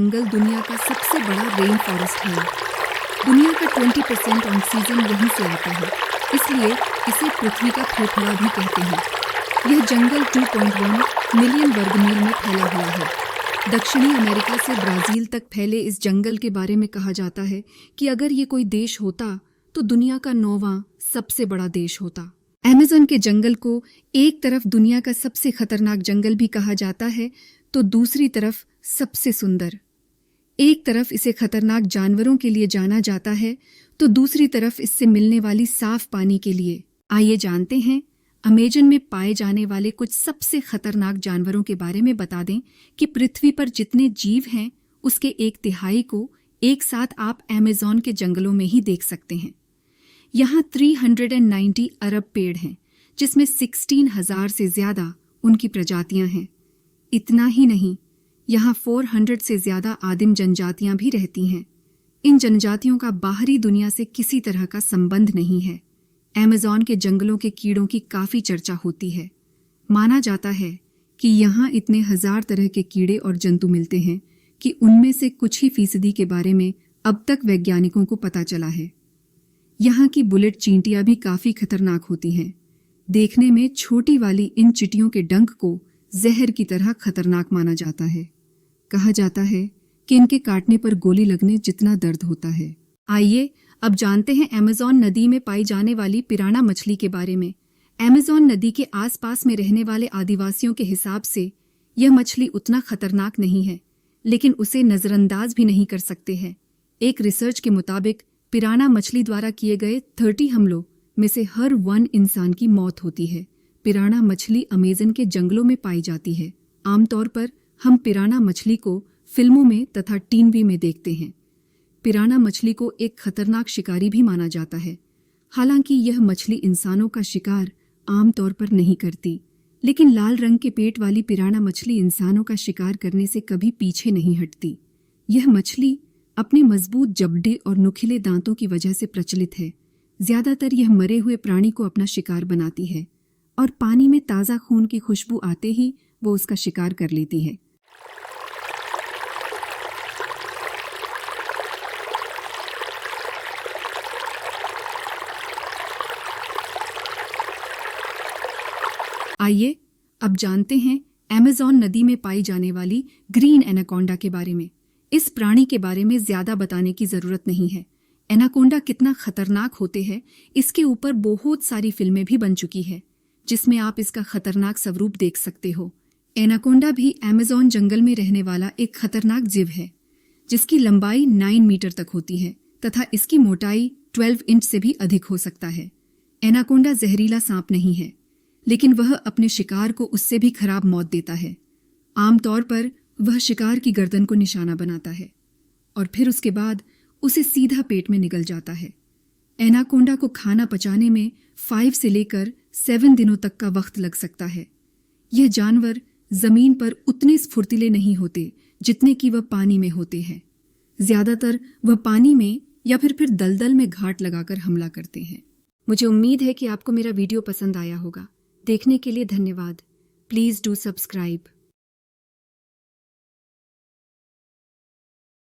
जंगल दुनिया का सबसे बड़ा रेन फॉरेस्ट है। दुनिया का 20% ऑन सीजन यहीं से आता है, इसलिए इसे पृथ्वी का फेफड़ा भी कहते हैं। यह जंगल 2.1 मिलियन वर्ग मील में फैला हुआ है। दक्षिणी अमेरिका से ब्राजील तक फैले इस जंगल के बारे में कहा जाता है कि अगर ये कोई देश होता तो दुनिया का 9वां सबसे बड़ा देश होता। अमेज़न के जंगल को एक तरफ दुनिया का सबसे खतरनाक जंगल भी कहा जाता है तो दूसरी तरफ सबसे सुंदर। एक तरफ इसे खतरनाक जानवरों के लिए जाना जाता है तो दूसरी तरफ इससे मिलने वाली साफ पानी के लिए। आइए जानते हैं अमेज़न में पाए जाने वाले कुछ सबसे खतरनाक जानवरों के बारे में। बता दें कि पृथ्वी पर जितने जीव हैं उसके 1/3 को एक साथ आप अमेज़न के जंगलों में ही देख सकते हैं। यहाँ 390 अरब पेड़ हैं, जिसमें 16,000 से ज्यादा उनकी प्रजातियां हैं। इतना ही नहीं, यहाँ 400 से ज्यादा आदिम जनजातियां भी रहती हैं। इन जनजातियों का बाहरी दुनिया से किसी तरह का संबंध नहीं है। अमेज़न के जंगलों के कीड़ों की काफी चर्चा होती है। माना जाता है कि यहाँ इतने 1000 तरह के कीड़े और जंतु मिलते हैं कि उनमें से कुछ ही फीसदी के बारे में अब तक वैज्ञानिकों को पता चला है। यहाँ की बुलेट चींटियां भी काफी खतरनाक होती हैं। देखने में छोटी वाली इन चिटियों के डंक को जहर की तरह खतरनाक माना जाता है। कहा जाता है कि इनके काटने पर गोली लगने जितना दर्द होता है। आइए अब जानते हैं अमेज़न नदी में पाई जाने वाली पिराना मछली के बारे में। अमेज़न नदी के आसपास में रहने वाले आदिवासियों के हिसाब से यह मछली उतना खतरनाक नहीं है, लेकिन उसे नजरअंदाज भी नहीं कर सकते हैं। एक रिसर्च के मुताबिक पिराना मछली द्वारा किए गए 30 हमलों में से हर 1 इंसान की मौत होती है। पिराना मछली अमेज़न के जंगलों में पाई जाती है। आमतौर पर हम पिराना मछली को फिल्मों में तथा टीवी में देखते हैं। पिराना मछली को एक खतरनाक शिकारी भी माना जाता है। हालांकि यह मछली इंसानों का शिकार आमतौर पर नहीं करती, लेकिन लाल रंग के पेट वाली पिराना मछली इंसानों का शिकार करने से कभी पीछे नहीं हटती। यह मछली अपने मजबूत जबड़े और नुकीले दांतों की वजह से प्रचलित है। ज्यादातर यह मरे हुए प्राणी को अपना शिकार बनाती है और पानी में ताज़ा खून की खुशबू आते ही वो उसका शिकार कर लेती है। आइए अब जानते हैं अमेज़न नदी में पाई जाने वाली ग्रीन एनाकोंडा के बारे में। इस प्राणी के बारे में ज्यादा बताने की जरूरत नहीं है। एनाकोंडा कितना खतरनाक होते हैं इसके ऊपर बहुत सारी फिल्में भी बन चुकी है, जिसमें आप इसका खतरनाक स्वरूप देख सकते हो। एनाकोंडा भी अमेज़न जंगल में रहने वाला एक खतरनाक जीव है, जिसकी लंबाई 9 मीटर तक होती है तथा इसकी मोटाई 12 इंच से भी अधिक हो सकता है। एनाकोंडा जहरीला सांप नहीं है, लेकिन वह अपने शिकार को उससे भी खराब मौत देता है। आमतौर पर वह शिकार की गर्दन को निशाना बनाता है और फिर उसके बाद उसे सीधा पेट में निगल जाता है। एनाकोंडा को खाना पचाने में 5 से लेकर 7 दिनों तक का वक्त लग सकता है। यह जानवर जमीन पर उतने स्फुर्तिले नहीं होते जितने कि वह पानी में होते हैं। ज्यादातर वह पानी में या फिर दलदल में घाट लगाकर हमला करते हैं। मुझे उम्मीद है कि आपको मेरा वीडियो पसंद आया होगा। देखने के लिए धन्यवाद। Please do subscribe.